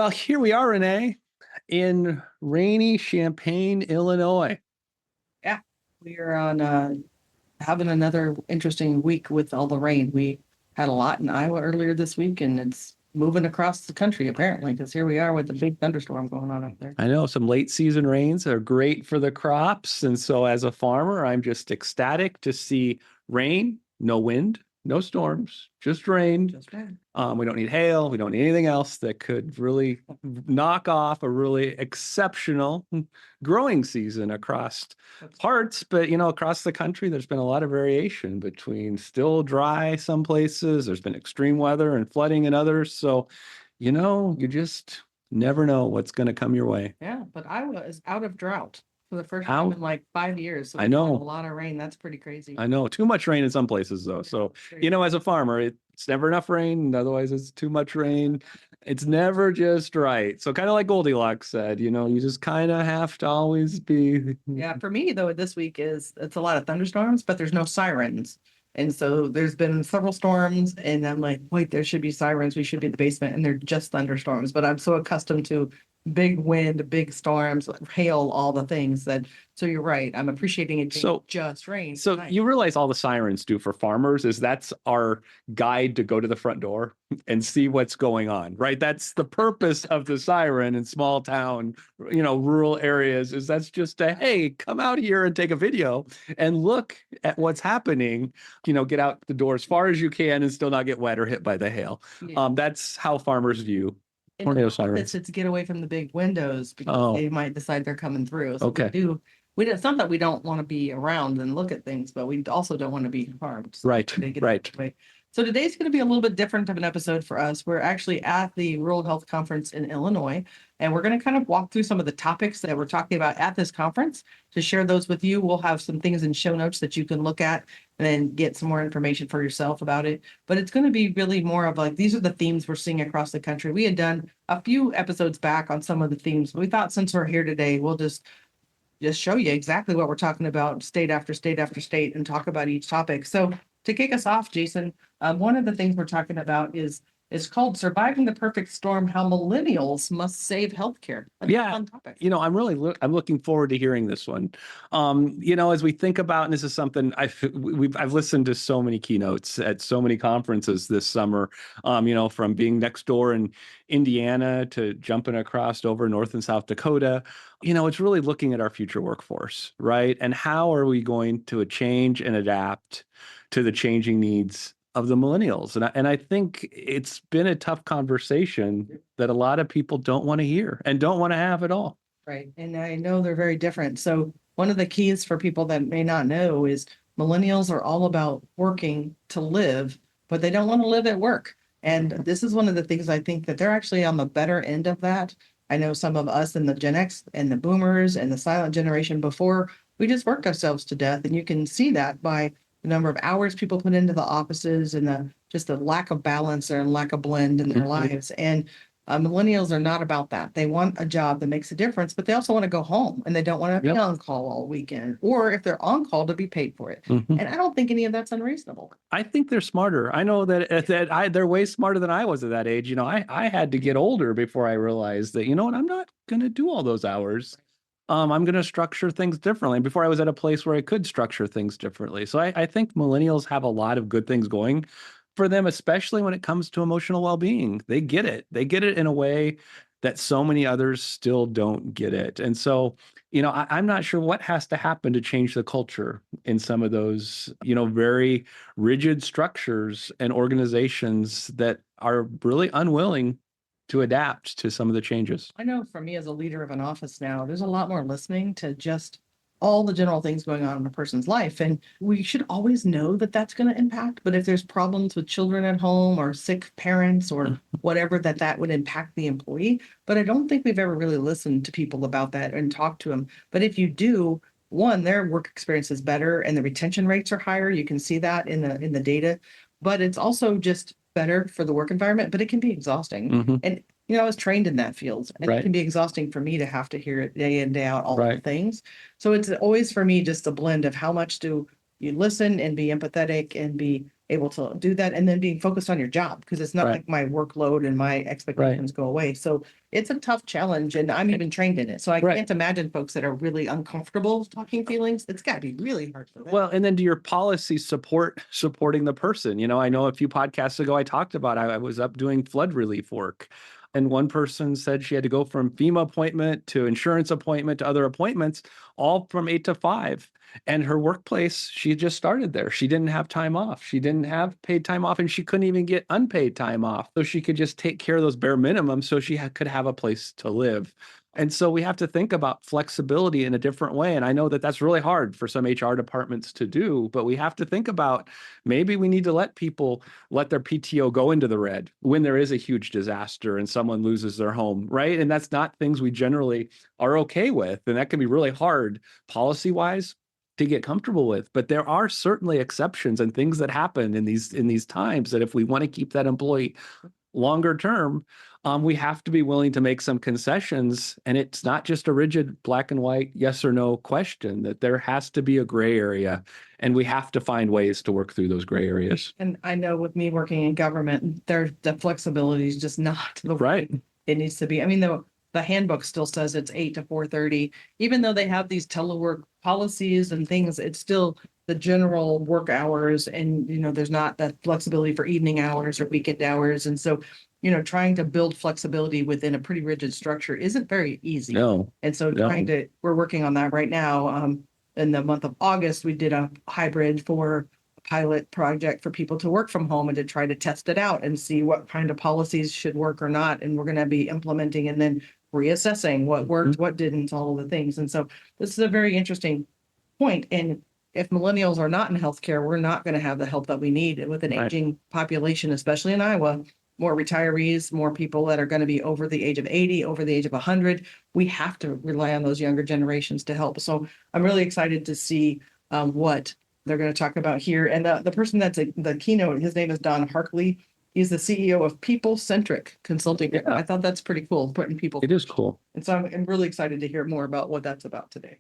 Well, here we are, Renee, in rainy Champaign, Illinois. Yeah, we are on having another interesting week with all the rain. We had a lot in Iowa earlier this week, and it's moving across the country apparently, because here we are with the big thunderstorm going on up there. I know some late season rains are great for the crops. And so, as a farmer, I'm just ecstatic to see rain, no wind, no storms, just rain. Just rain. We don't need hail. We don't need anything else that could really knock off a really exceptional growing season across parts. But, across the country, there's been a lot of variation between still dry some places. There's been extreme weather and flooding in others. So, you just never know what's going to come your way. Yeah, but Iowa is out of drought for the first time in like 5 years. So I know. a lot of rain. That's pretty crazy. I know. Too much rain in some places, though. So, as a farmer, it's never enough rain. Otherwise, it's too much rain. It's never just right. So, kind of like Goldilocks said, you just kind of have to always be. Yeah, for me, though, this week it's a lot of thunderstorms, but there's no sirens. And so there's been several storms, and I'm like, wait, there should be sirens. We should be in the basement, and they're just thunderstorms. But I'm so accustomed to big wind, big storms, hail, all the things so you're right. I'm appreciating it being just rain. So tonight. You realize all the sirens do for farmers is that's our guide to go to the front door and see what's going on, right? That's the purpose of the siren in small town, rural areas is that's just hey, come out here and take a video and look at what's happening, get out the door as far as you can and still not get wet or hit by the hail. Yeah. That's how farmers view tornado sirens. It's to get away from the big windows because they might decide they're coming through. So okay. It's not that we don't want to be around and look at things, but we also don't want to be harmed. So right. So today's going to be a little bit different of an episode for us. We're actually at the Rural Health Conference in Illinois, and we're going to kind of walk through some of the topics that we're talking about at this conference to share those with you. We'll have some things in show notes that you can look at and then get some more information for yourself about it. But it's going to be really more of like, these are the themes we're seeing across the country. We had done a few episodes back on some of the themes, but we thought since we're here today, we'll just show you exactly what we're talking about state after state after state and talk about each topic. So to kick us off, Jason, one of the things we're talking about is called Surviving the Perfect Storm, How Millennials Must Save Healthcare. That's a fun topic. I'm looking forward to hearing this one. As we think about, and this is something I've listened to so many keynotes at so many conferences this summer, from being next door in Indiana to jumping across over North and South Dakota. It's really looking at our future workforce, right? And how are we going to change and adapt to the changing needs of the millennials. And I think it's been a tough conversation that a lot of people don't want to hear and don't want to have at all. Right. And I know they're very different. So one of the keys for people that may not know is millennials are all about working to live, but they don't want to live at work. And this is one of the things I think that they're actually on the better end of that. I know some of us in the Gen X and the boomers and the silent generation before, we just worked ourselves to death. And you can see that by the number of hours people put into the offices and the lack of balance and lack of blend in their lives. And millennials are not about that. They want a job that makes a difference, but they also want to go home and they don't want to be on call all weekend, or if they're on call, to be paid for it. And I don't think any of that's unreasonable. I think they're smarter. I know that they're way smarter than I was at that age. I had to get older before I realized that, I'm not going to do all those hours. I'm going to structure things differently. Before I was at a place where I could structure things differently. So I think millennials have a lot of good things going for them, especially when it comes to emotional well-being. They get it. They get it in a way that so many others still don't get it. And so, I'm not sure what has to happen to change the culture in some of those, very rigid structures and organizations that are really unwilling to adapt to some of the changes. I know for me as a leader of an office now, there's a lot more listening to just all the general things going on in a person's life. And we should always know that that's going to impact. But if there's problems with children at home or sick parents or whatever, that would impact the employee. But I don't think we've ever really listened to people about that and talked to them. But if you do, one, their work experience is better and the retention rates are higher. You can see that in the data. But it's also just better for the work environment, but it can be exhausting. And I was trained in that field, and it can be exhausting for me to have to hear it day in, day out, all the things. So it's always for me just a blend of how much do you listen and be empathetic and be able to do that, and then being focused on your job, because it's not Right. like my workload and my expectations go away. So it's a tough challenge, and I'm even trained in it. So I Right. can't imagine folks that are really uncomfortable talking feelings. It's got to be really hard for them. Well, and then do your policy supporting the person? I know a few podcasts ago I talked about I was up doing flood relief work. And one person said she had to go from FEMA appointment to insurance appointment to other appointments, all from 8 to 5. And her workplace, she just started there. She didn't have time off. She didn't have paid time off, and she couldn't even get unpaid time off. So she could just take care of those bare minimums so she could have a place to live. And so we have to think about flexibility in a different way. And I know that that's really hard for some HR departments to do, but we have to think about maybe we need to let people let their PTO go into the red when there is a huge disaster and someone loses their home, right? And that's not things we generally are okay with. And that can be really hard policy wise to get comfortable with. But there are certainly exceptions and things that happen in these times that if we want to keep that employee longer term, we have to be willing to make some concessions. And it's not just a rigid black and white yes or no question, that there has to be a gray area, and we have to find ways to work through those gray areas. And I know with me working in government, the flexibility is just not the way it needs to be. I mean, the handbook still says it's 8 to 4:30, even though they have these telework policies and things, it's still the general work hours, and there's not that flexibility for evening hours or weekend hours. And so trying to build flexibility within a pretty rigid structure isn't very easy. No. And so we're working on that right now. In the month of August, we did a hybrid for a pilot project for people to work from home and to try to test it out and see what kind of policies should work or not. And we're going to be implementing and then reassessing what worked, what didn't, all of the things. And so this is a very interesting point. And if millennials are not in healthcare, we're not going to have the help that we need with an aging population, especially in Iowa. More retirees, more people that are going to be over the age of 80, over the age of 100. We have to rely on those younger generations to help. So I'm really excited to see what they're going to talk about here. And the person that's the keynote, his name is Don Harkley. He's the CEO of People Centric Consulting. Yeah. I thought that's pretty cool, putting people. It is cool. And so I'm really excited to hear more about what that's about today.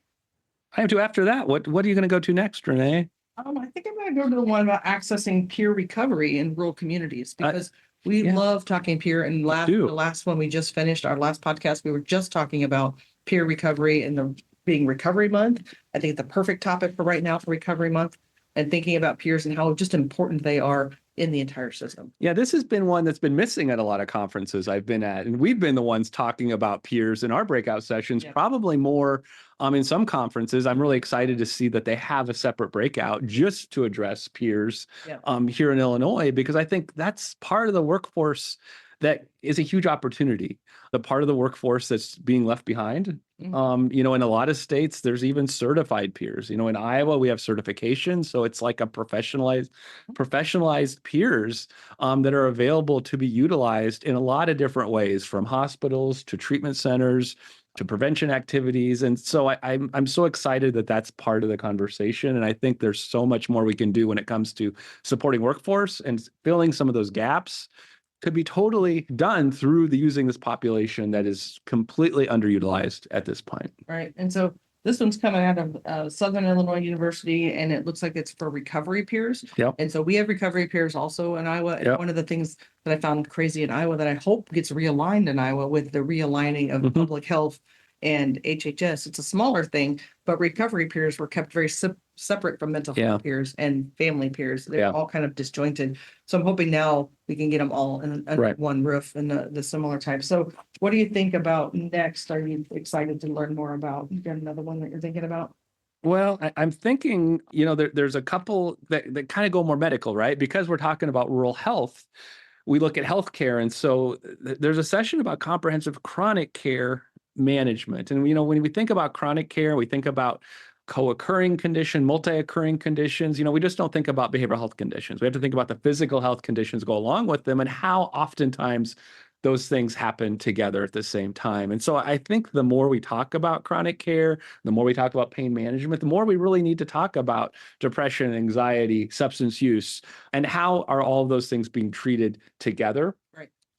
I have to after that. What are you going to go to next, Renee? I think I'm going to go to the one about accessing peer recovery in rural communities, because we love talking peer. And the last one we just finished, our last podcast, we were just talking about peer recovery and being Recovery Month. I think the perfect topic for right now for Recovery Month, and thinking about peers and how just important they are in the entire system. Yeah, this has been one that's been missing at a lot of conferences I've been at. And we've been the ones talking about peers in our breakout sessions, probably more in some conferences. I'm really excited to see that they have a separate breakout just to address peers here in Illinois, because I think that's part of the workforce that is a huge opportunity. The part of the workforce that's being left behind. In a lot of states, there's even certified peers. In Iowa, we have certification. So it's like a professionalized peers that are available to be utilized in a lot of different ways, from hospitals to treatment centers to prevention activities. And so I'm so excited that that's part of the conversation. And I think there's so much more we can do when it comes to supporting workforce, and filling some of those gaps could be totally done through using this population that is completely underutilized at this point. Right. And so this one's coming out of Southern Illinois University, and it looks like it's for recovery peers. Yep. And so we have recovery peers also in Iowa. And one of the things that I found crazy in Iowa that I hope gets realigned in Iowa with the realigning of public health and HHS, it's a smaller thing, but recovery peers were kept very separate from mental health peers and family peers. They're all kind of disjointed. So I'm hoping now we can get them all under one roof and the similar type. So what do you think about next? Are you excited to learn more about? You got another one that you're thinking about? Well, I'm thinking, there's a couple that kind of go more medical, right? Because we're talking about rural health, we look at healthcare. And so there's a session about comprehensive chronic care management. And, when we think about chronic care, we think about co-occurring condition, multi-occurring conditions. We just don't think about behavioral health conditions. We have to think about the physical health conditions go along with them, and how oftentimes those things happen together at the same time. And so I think the more we talk about chronic care, the more we talk about pain management, the more we really need to talk about depression, anxiety, substance use, and how are all of those things being treated together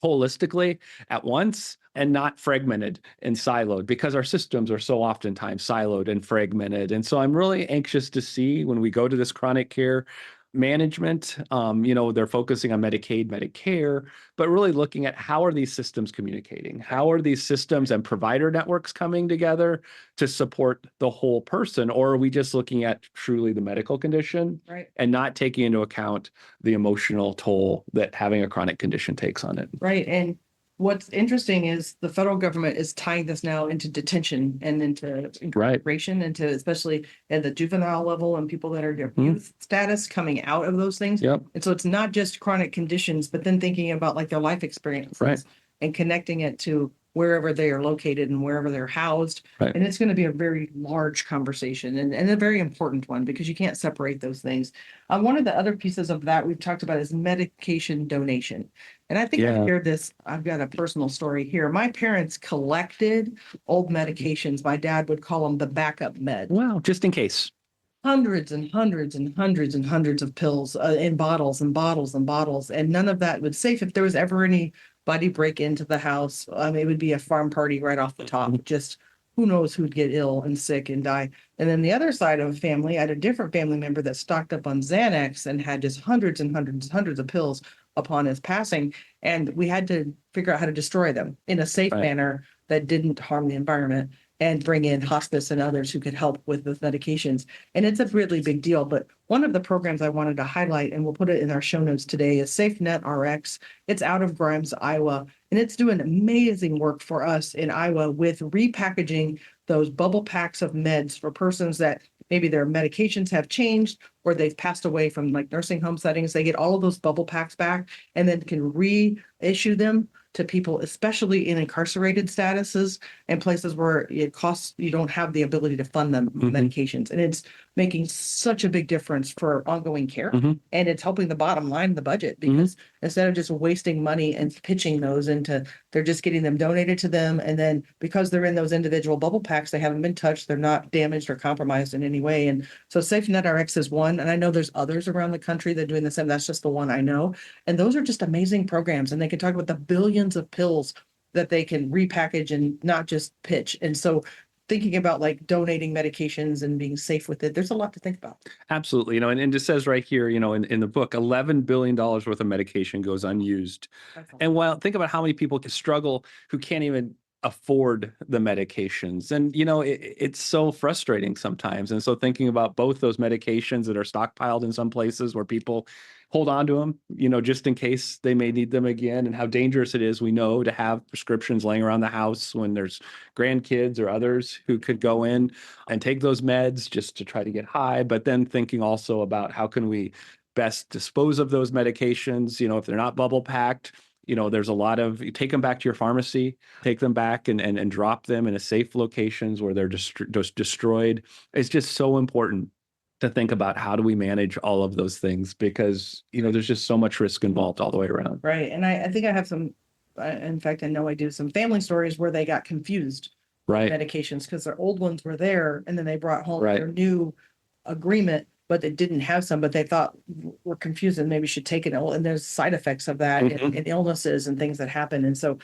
holistically at once, and not fragmented and siloed, because our systems are so oftentimes siloed and fragmented. And so I'm really anxious to see, when we go to this chronic care management. They're focusing on Medicaid, Medicare, but really looking at how are these systems communicating? How are these systems and provider networks coming together to support the whole person? Or are we just looking at truly the medical condition Right. and not taking into account the emotional toll that having a chronic condition takes on it? Right. And what's interesting is the federal government is tying this now into detention and into Right. incarceration, into especially at the juvenile level and people that are Mhm. youth status coming out of those things. Yep. And so it's not just chronic conditions, but then thinking about like their life experiences Right. and connecting it to wherever they are located and wherever they're housed. Right. And it's going to be a very large conversation and a very important one because you can't separate those things. One of the other pieces of that we've talked about is medication donation. And I think I've Yeah. shared this. I've got a personal story here. My parents collected old medications. My dad would call them the backup meds. Well, just in case. Hundreds and hundreds and hundreds and hundreds of pills in bottles and bottles and bottles. And none of that was safe. If there was ever anybody break into the house, it would be a farm party right off the top. Just who knows who'd get ill and sick and die. And then the other side of the family, I had a different family member that stocked up on Xanax and had just hundreds and hundreds and hundreds of pills upon his passing. And we had to figure out how to destroy them in a safe Right. manner that didn't harm the environment and bring in hospice and others who could help with the medications. And it's a really big deal. But one of the programs I wanted to highlight, and we'll put it in our show notes today, is SafeNet RX. It's out of Grimes, Iowa, and it's doing amazing work for us in Iowa with repackaging those bubble packs of meds for persons that maybe their medications have changed or they've passed away from like nursing home settings. They get all of those bubble packs back and then can reissue them to people, especially in incarcerated statuses and places where it costs, you don't have the ability to fund them medications. And it's making such a big difference for ongoing care. Mhm. And it's helping the bottom line of the budget because instead of just wasting money and pitching those into, they're just getting them donated to them. And then because they're in those individual bubble packs, they haven't been touched, they're not damaged or compromised in any way. And so SafeNet RX is one. And I know there's others around the country that are doing the same. That's just the one I know. And those are just amazing programs. And they can talk about the billions of pills that they can repackage and not just pitch. And so thinking about like donating medications and being safe with it, there's a lot to think about. Absolutely. And it says right here, in the book, $11 billion worth of medication goes unused. And while think about how many people can struggle who can't even afford the medications. And, it's so frustrating sometimes. And so thinking about both those medications that are stockpiled in some places where people hold on to them, just in case they may need them again, and how dangerous it is, we know, to have prescriptions laying around the house when there's grandkids or others who could go in and take those meds just to try to get high. But then thinking also about how can we best dispose of those medications, if they're not bubble packed. There's a lot of, you take them back to your pharmacy, take them back and drop them in a safe locations where they're just destroyed. It's just so important to think about how do we manage all of those things because, there's just so much risk involved all the way around. Right. And I think I have some, in fact, I know I do some family stories where they got confused Right. medications because their old ones were there and then they brought home Right. their new agreement, but they didn't have some, but they thought were confused and maybe should take it. And there's side effects of that and illnesses and things that happen. And so,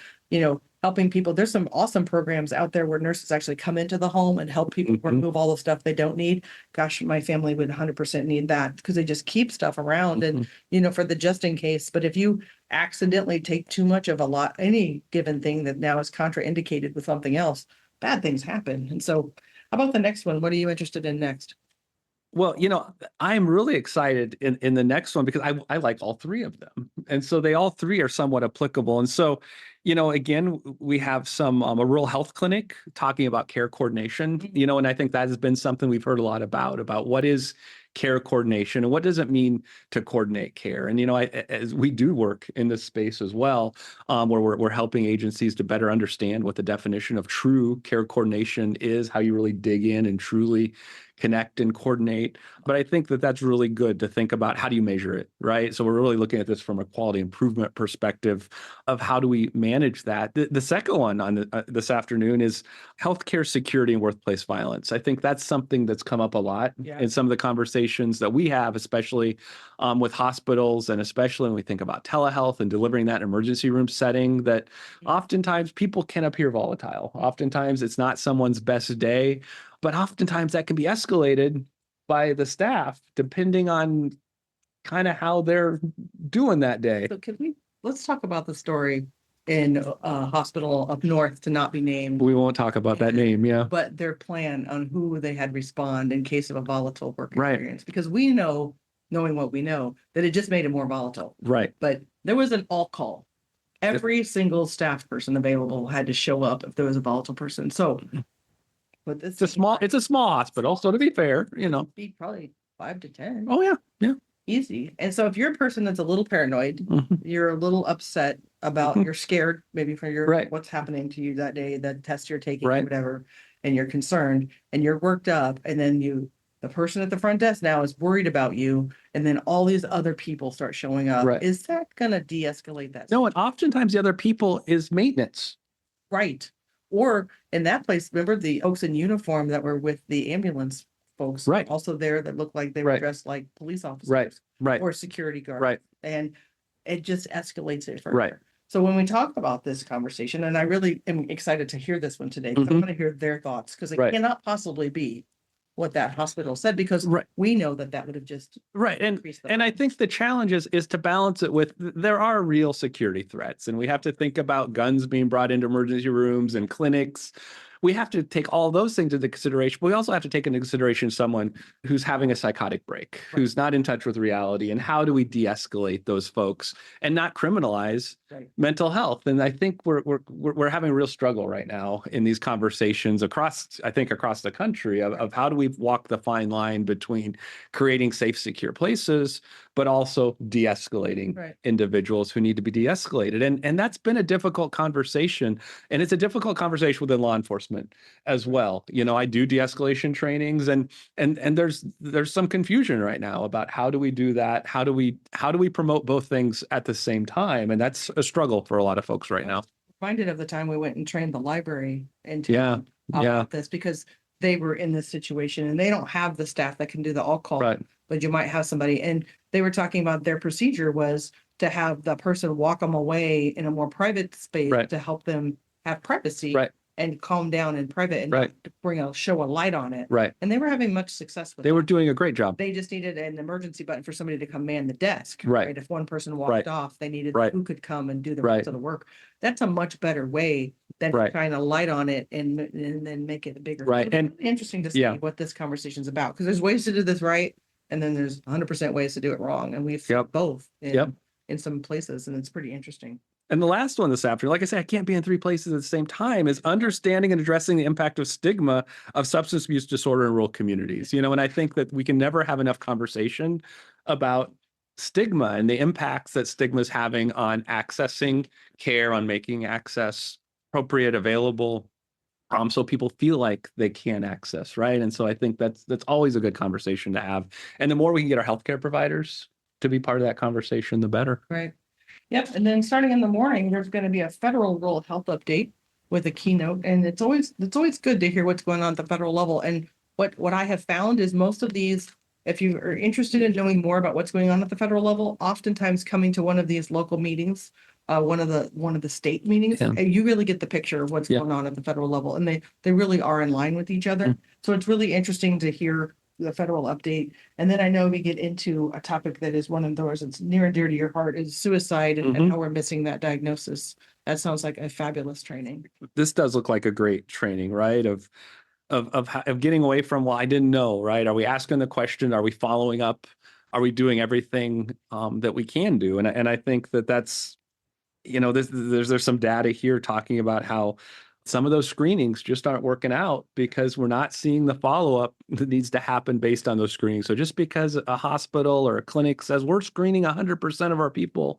helping people, there's some awesome programs out there where nurses actually come into the home and help people remove all the stuff they don't need. Gosh, my family would 100% need that because they just keep stuff around and, for the just in case. But if you accidentally take too much of any given thing that now is contraindicated with something else, bad things happen. And so how about the next one? What are you interested in next? Well, I'm really excited in the next one because I like all three of them. And so they all three are somewhat applicable. And so, again, we have some a rural health clinic talking about care coordination, and I think that has been something we've heard a lot about what is care coordination and what does it mean to coordinate care. And, as we do work in this space as well, where we're helping agencies to better understand what the definition of true care coordination is, how you really dig in and truly connect and coordinate. But I think that that's really good to think about how do you measure it, right? So we're really looking at this from a quality improvement perspective of how do we manage that. The second one on this afternoon is healthcare security and workplace violence. I think that's something that's come up a lot in some of the conversations that we have, especially with hospitals and especially when we think about telehealth and delivering that in an emergency room setting that oftentimes people can appear volatile. Oftentimes it's not someone's best day. But oftentimes that can be escalated by the staff, depending on kind of how they're doing that day. So let's talk about the story in a hospital up north to not be named, We won't talk about that name. Yeah. but their plan on who they had respond in case of a volatile work Right. experience. Because we know, knowing what we know, that it just made it more volatile. Right. But there was an all call. Every single staff person available had to show up if there was a volatile person. So, but this It's a small hospital. So to be fair, be probably 5 to 10. Oh yeah. Yeah. Easy. And so if you're a person that's a little paranoid, Mhm. you're a little upset about, Mhm. you're scared maybe for your Right. what's happening to you that day, the test you're taking, Right. whatever, and you're concerned and you're worked up, and then the person at the front desk now is worried about you, and then all these other people start showing up. Right. Is that gonna de-escalate that? No, and oftentimes the other people is maintenance. Right. Or in that place, remember the folks in uniform that were with the ambulance folks? Right. Also there that looked like they were Right. dressed like police officers. Right. Right. Or security guards. Right. And it just escalates it further. Right. So when we talk about this conversation, and I really am excited to hear this one today, because I Mhm. want to hear their thoughts, because it Right. cannot possibly be what that hospital said, because Right. we know that would have just Right. increased the And I volume. think the challenge is to balance it with there are real security threats, and we have to think about guns being brought into emergency rooms and clinics. We have to take all those things into consideration. But we also have to take into consideration someone who's having a psychotic break, Right. who's not in touch with reality, and how do we de-escalate those folks and not criminalize Right. mental health? And I think we're having a real struggle right now in these conversations across the country of how do we walk the fine line between creating safe, secure places, but also de-escalating Right. individuals who need to be de-escalated. And that's been a difficult conversation. And it's a difficult conversation within law enforcement as well. I do de-escalation trainings, and there's some confusion right now about how do we do that? How do we promote both things at the same time? And that's a struggle for a lot of folks right now. Reminded of the time we went and trained the library in Yeah. town Yeah. about this, because they were in this situation and they don't have the staff that can do the all call. Right. But you might have somebody, and they were talking about their procedure was to have the person walk them away in a more private space Right. to help them have privacy. Right. And calm down in private and Right. not show a light on it. Right. And they were having much success with They it. were doing a great job. They just needed an emergency button for somebody to come man the desk. Right. If one person walked Right. off, they needed Right. who could come and do the Right. rest of the work. That's a much better way than Right. trying to light on it and then make it bigger. Right. It's And- interesting to see yeah. what this conversation's about, because there's ways to do this right, and then there's 100% ways to do it wrong, and we've seen Yep. both Yep. in some places, and it's pretty interesting. And the last one this afternoon, like I said, I can't be in 3 places at the same time, is understanding and addressing the impact of stigma of substance abuse disorder in rural communities. And I think that we can never have enough conversation about stigma and the impacts that stigma is having on accessing care, on making access appropriate, available, so people feel like they can access, right? And so I think that's always a good conversation to have. And the more we can get our healthcare providers to be part of that conversation, the better. Right. Yep. And then starting in the morning, there's going to be a federal rural health update with a keynote. And it's always good to hear what's going on at the federal level. And what I have found is most of these, if you are interested in knowing more about what's going on at the federal level, oftentimes coming to one of these local meetings, one of the state meetings, Yeah. and you really get the picture of what's Yeah. going on at the federal level. And they really are in line with each other. Mm. So it's really interesting to hear the federal update. And then I know we get into a topic that is one of those that's near and dear to your heart, is suicide and Mhm. how we're missing that diagnosis. That sounds like a fabulous training. This does look like a great training, right? Of getting away from, well, I didn't know, right? Are we asking the question? Are we following up? Are we doing everything that we can do? And I think that's, there's some data here talking about how some of those screenings just aren't working out because we're not seeing the follow-up that needs to happen based on those screenings. So just because a hospital or a clinic says we're screening 100% of our people,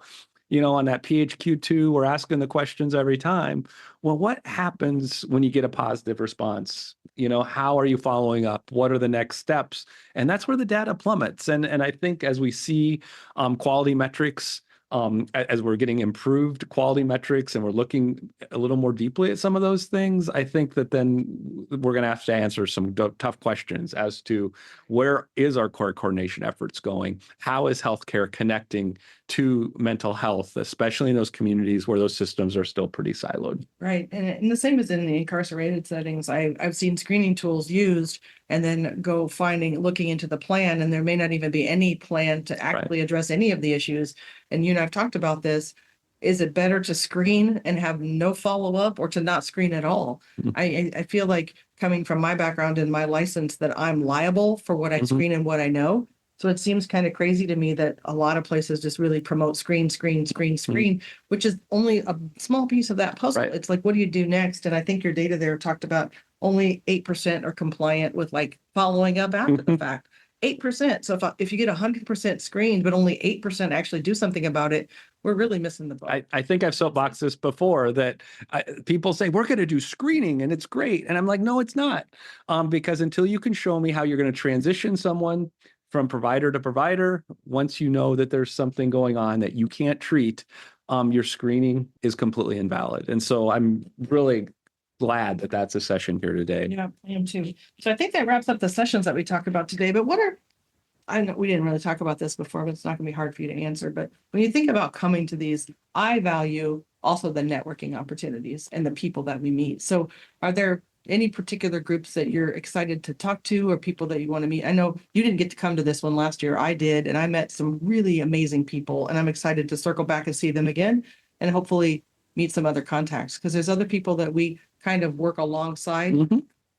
on that PHQ-2, we're asking the questions every time. Well, what happens when you get a positive response? How are you following up? What are the next steps? And that's where the data plummets. And I think as we see quality metrics as we're getting improved quality metrics and we're looking a little more deeply at some of those things, I think that then we're going to have to answer some tough questions as to where is our core coordination efforts going? How is healthcare connecting to mental health, especially in those communities where those systems are still pretty siloed? Right. And the same as in the incarcerated settings. I've seen screening tools used and then looking into the plan, and there may not even be any plan to actually address any of the issues. And you and I've talked about this. Is it better to screen and have no follow-up or to not screen at all? I feel like, coming from my background and my license, that I'm liable for what I screen and what I know. So it seems kind of crazy to me that a lot of places just really promote screen, which is only a small piece of that puzzle. Right. It's like, what do you do next? And I think your data there talked about only 8% are compliant with like following up after the fact. 8%. So if you get 100% screened, but only 8% actually do something about it, we're really missing the boat. I think I've soapboxed this before that people say we're going to do screening and it's great. And I'm like, no, it's not. Because until you can show me how you're going to transition someone from provider to provider, once you know that there's something going on that you can't treat, your screening is completely invalid. And so I'm really glad that that's a session here today. Yeah, I am too. So I think that wraps up the sessions that we talked about today. But I know we didn't really talk about this before, but it's not going to be hard for you to answer. But when you think about coming to these, I value also the networking opportunities and the people that we meet. So are there any particular groups that you're excited to talk to or people that you want to meet? I know you didn't get to come to this one last year. I did, and I met some really amazing people, and I'm excited to circle back and see them again and hopefully meet some other contacts, because there's other people that we kind of work alongside.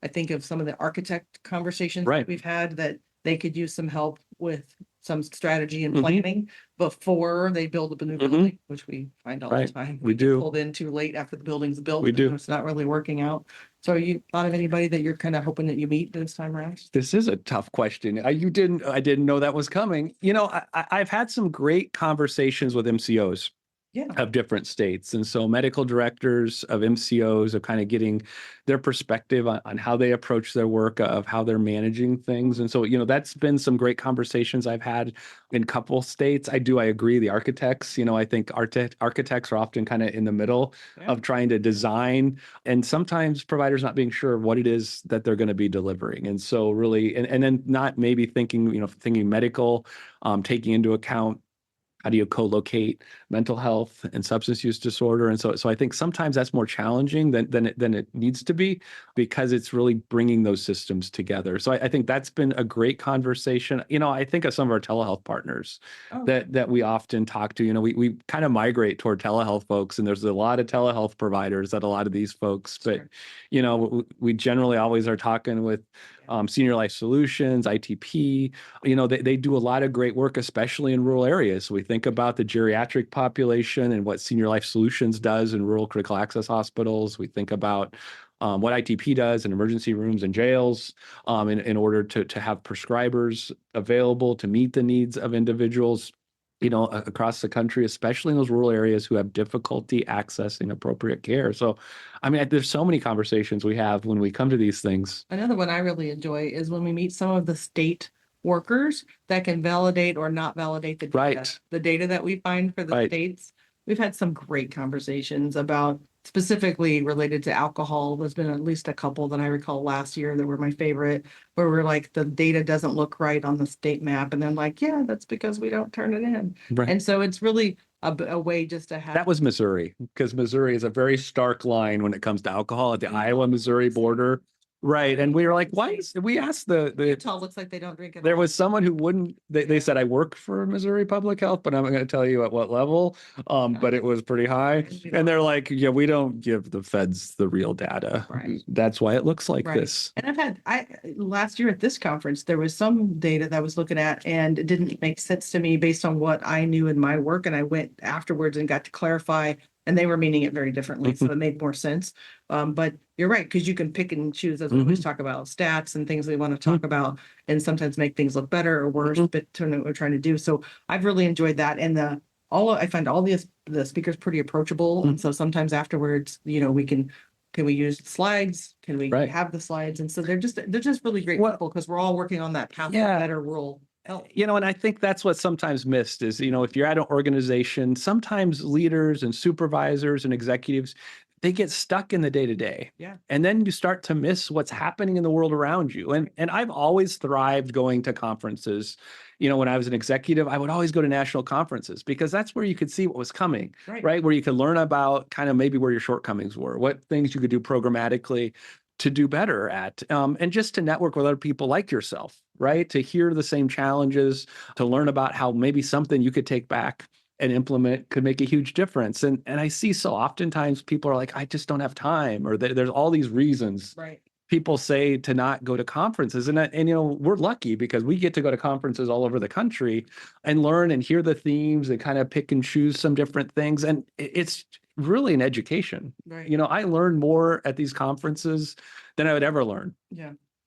I think of some of the architect conversations that we've had, that they could use some help with some strategy and planning before they build up a new building, which we find all the time. We get do. pulled in too late after the building's built. We do. It's not really working out. So you thought of anybody that you're kind of hoping that you meet this time around? This is a tough question. I didn't know that was coming. I've had some great conversations with MCOs of different states. And so medical directors of MCOs are kind of getting their perspective on how they approach their work, of how they're managing things. And so, that's been some great conversations I've had in a couple states. I agree. The architects, I think architects are often kind of in the middle of trying to design, and sometimes providers not being sure what it is that they're going to be delivering. And so really, and then not maybe thinking medical, taking into account how do you co-locate mental health and substance use disorder? And so I think sometimes that's more challenging than it needs to be, because it's really bringing those systems together. So I think that's been a great conversation. I think of some of our telehealth partners that we often talk to. We kind of migrate toward telehealth folks, and there's a lot of telehealth providers at a lot of these folks. But we generally always are talking with Senior Life Solutions, ITP. They do a lot of great work, especially in rural areas. So we think about the geriatric population and what Senior Life Solutions does in rural critical access hospitals. We think about what ITP does in emergency rooms and jails, in order to have prescribers available to meet the needs of individuals across the country, especially in those rural areas who have difficulty accessing appropriate care. So, there's so many conversations we have when we come to these things. Another one I really enjoy is when we meet some of the state workers that can validate or not validate the data. The data that we find for the states. We've had some great conversations about, specifically related to alcohol. There's been at least a couple that I recall last year that were my favorite, where we're like, the data doesn't look right on the state map. And then like, yeah, that's because we don't turn it in. And so it's really a way just to have. That was Missouri, because Missouri is a very stark line when it comes to alcohol at the Iowa-Missouri border. Right. And we were like, why we asked the Utah looks like they don't drink it. There was someone who wouldn't, they said, I work for Missouri Public Health, but I'm not going to tell you at what level. But it was pretty high. And they're like, yeah, we don't give the feds the real data. That's why it looks like this. And last year at this conference, there was some data that I was looking at, and it didn't make sense to me based on what I knew in my work. And I went afterwards and got to clarify, and they were meaning it very differently. So it made more sense. But you're right, because you can pick and choose, as we always talk about, stats and things we want to talk about, and sometimes make things look better or worse, but to know what we're trying to do. So I've really enjoyed that. And I find all the speakers pretty approachable. And so sometimes afterwards, we can we use slides? Can we have the slides? And so they're just really great people, because we're all working on that path to better rural help. And I think that's what's sometimes missed is, if you're at an organization, sometimes leaders and supervisors and executives, they get stuck in the day to day. Yeah. And then you start to miss what's happening in the world around you. And I've always thrived going to conferences. When I was an executive, I would always go to national conferences because that's where you could see what was coming, right? Where you could learn about kind of maybe where your shortcomings were, what things you could do programmatically to do better at, and just to network with other people like yourself, right? To hear the same challenges, to learn about how maybe something you could take back and implement could make a huge difference. And I see so oftentimes people are like, I just don't have time, or there's all these reasons people say to not go to conferences. And we're lucky because we get to go to conferences all over the country and learn and hear the themes and kind of pick and choose some different things. And it's really an education. I learn more at these conferences than I would ever learn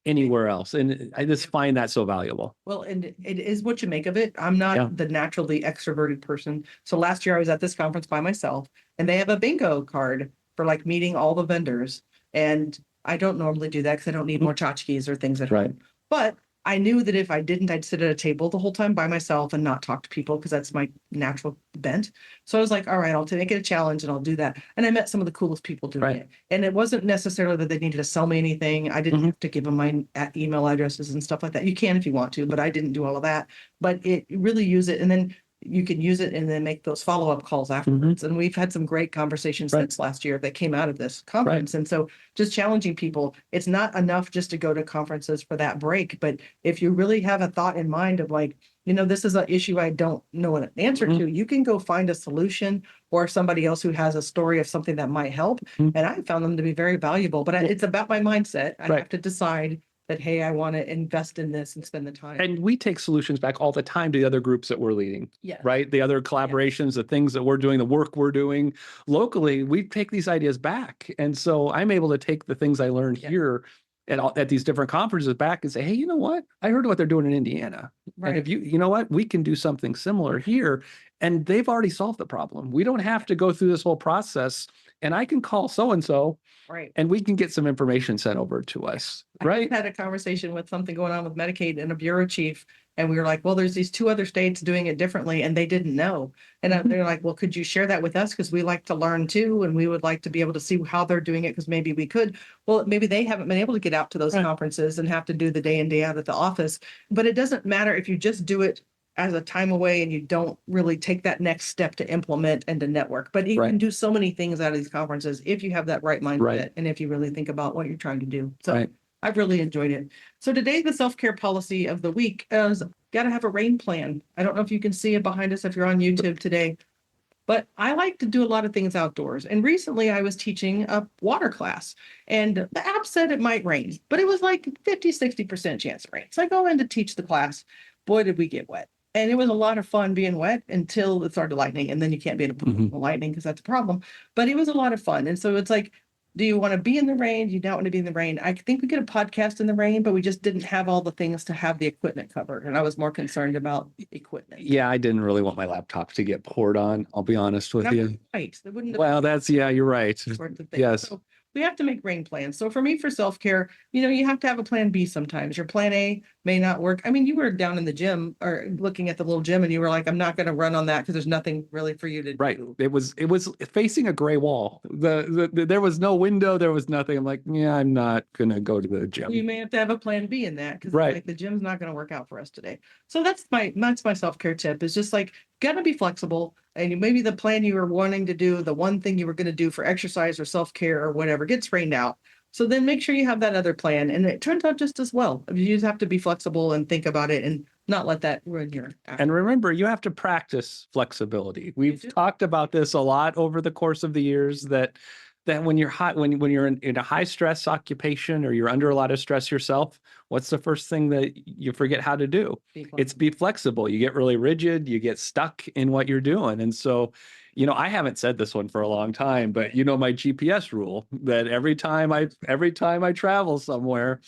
anywhere else. And I just find that so valuable. Well, and it is what you make of it. I'm not the naturally extroverted person. So last year I was at this conference by myself, and they have a bingo card for like meeting all the vendors. And I don't normally do that because I don't need more tchotchkes or things at home. But I knew that if I didn't, I'd sit at a table the whole time by myself and not talk to people because that's my natural bent. So I was like, all right, I'll make it a challenge and I'll do that. And I met some of the coolest people doing it. And it wasn't necessarily that they needed to sell me anything. I didn't have to give them my email addresses and stuff like that. You can if you want to, but I didn't do all of that. But it really use it. And then you can use it and then make those follow-up calls afterwards. And we've had some great conversations since last year that came out of this conference. And so just challenging people, it's not enough just to go to conferences for that break. But if you really have a thought in mind of like, this is an issue I don't know an answer to, you can go find a solution or somebody else who has a story of something that might help. And I found them to be very valuable, but it's about my mindset. I have to decide that, hey, I want to invest in this and spend the time. And we take solutions back all the time to the other groups that we're leading, right? The other collaborations, the things that we're doing, the work we're doing locally, we take these ideas back. And so I'm able to take the things I learned here at these different conferences back and say, hey, you know what? I heard what they're doing in Indiana. And if you know what, we can do something similar here. And they've already solved the problem. We don't have to go through this whole process. And I can call so-and-so and we can get some information sent over to us. I had a conversation with something going on with Medicaid and a bureau chief. And we were like, well, there's these 2 other states doing it differently and they didn't know. And they're like, well, could you share that with us? Because we like to learn too. And we would like to be able to see how they're doing it because maybe we could. Well, maybe they haven't been able to get out to those conferences and have to do the day in, day out at the office. But it doesn't matter if you just do it as a time away and you don't really take that next step to implement and to network. But you can do so many things out of these conferences if you have that right mindset and if you really think about what you're trying to do. So I've really enjoyed it. So today, the self-care policy of the week is got to have a rain plan. I don't know if you can see it behind us if you're on YouTube today, but I like to do a lot of things outdoors. And recently I was teaching a water class and the app said it might rain, but it was like 50-60% chance of rain. So I go in to teach the class. Boy, did we get wet. And it was a lot of fun being wet until it started lightning. And then you can't be in a pool of lightning because that's a problem. But it was a lot of fun. And so it's like, do you want to be in the rain? Do you not want to be in the rain? I think we could have podcast in the rain, but we just didn't have all the things to have the equipment covered. And I was more concerned about equipment. Yeah, I didn't really want my laptop to get poured on. I'll be honest with you. Right. Well, you're right. Yes. So we have to make rain plans. So for me, for self-care, you have to have a plan B sometimes. Your plan A may not work. I mean, you were down in the gym or looking at the little gym and you were like, I'm not going to run on that because there's nothing really for you to do. It was facing a gray wall. There was no window. There was nothing. I'm like, yeah, I'm not going to go to the gym. You may have to have a plan B in that because like the gym's not going to work out for us today. So that's my self-care tip is just like, got to be flexible. And maybe the plan you were wanting to do, the one thing you were going to do for exercise or self-care or whatever gets rained out. So then make sure you have that other plan. And it turns out just as well. You just have to be flexible and think about it and not let that ruin your action. And remember, you have to practice flexibility. We've talked about this a lot over the course of the years that when you're when you're in a high stress occupation or you're under a lot of stress yourself, what's the first thing that you forget how to do? It's be flexible. You get really rigid, you get stuck in what you're doing. And so, I haven't said this one for a long time, but my GPS rule that every time I travel somewhere,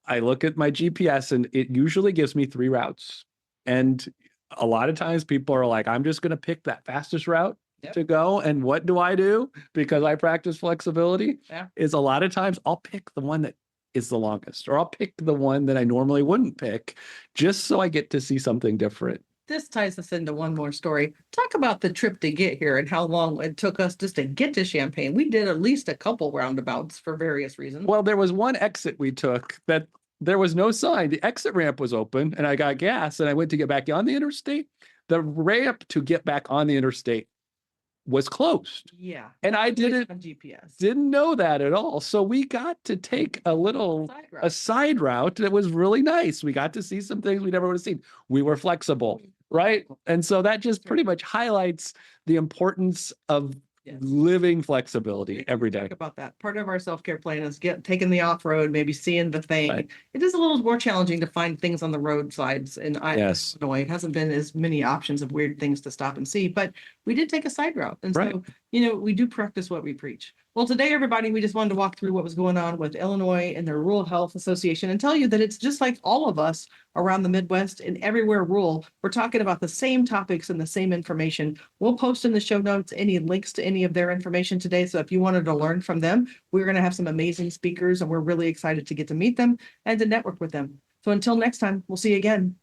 I look at my GPS and it usually gives me 3 routes. And a lot of times people are like, I'm just going to pick that fastest route to go. And what do? Because I practice flexibility is a lot of times I'll pick the one that is the longest, or I'll pick the one that I normally wouldn't pick just so I get to see something different. This ties us into one more story. Talk about the trip to get here and how long it took us just to get to Champaign. We did at least a couple roundabouts for various reasons. Well, there was one exit we took that there was no sign. The exit ramp was open and I got gas and I went to get back on the interstate. The ramp to get back on the interstate was closed. Yeah. And I On GPS. didn't know that at all. So we got to take a side route that was really nice. We got to see some things we never would have seen. We were flexible, right? And so that just pretty much highlights the importance of living flexibility every day. Talk about that. Part of our self-care plan is taking the off-road, maybe seeing the thing. Right. It is a little more challenging to find things on the roadsides in Illinois. It hasn't been as many options of weird things to stop and see, but we did take a side route. And Right. so, we do practice what we preach. Well, today, everybody, we just wanted to walk through what was going on with Illinois and their Rural Health Association and tell you that it's just like all of us around the Midwest and everywhere rural. We're talking about the same topics and the same information. We'll post in the show notes any links to any of their information today. So if you wanted to learn from them, we're going to have some amazing speakers and we're really excited to get to meet them and to network with them. So until next time, we'll see you again.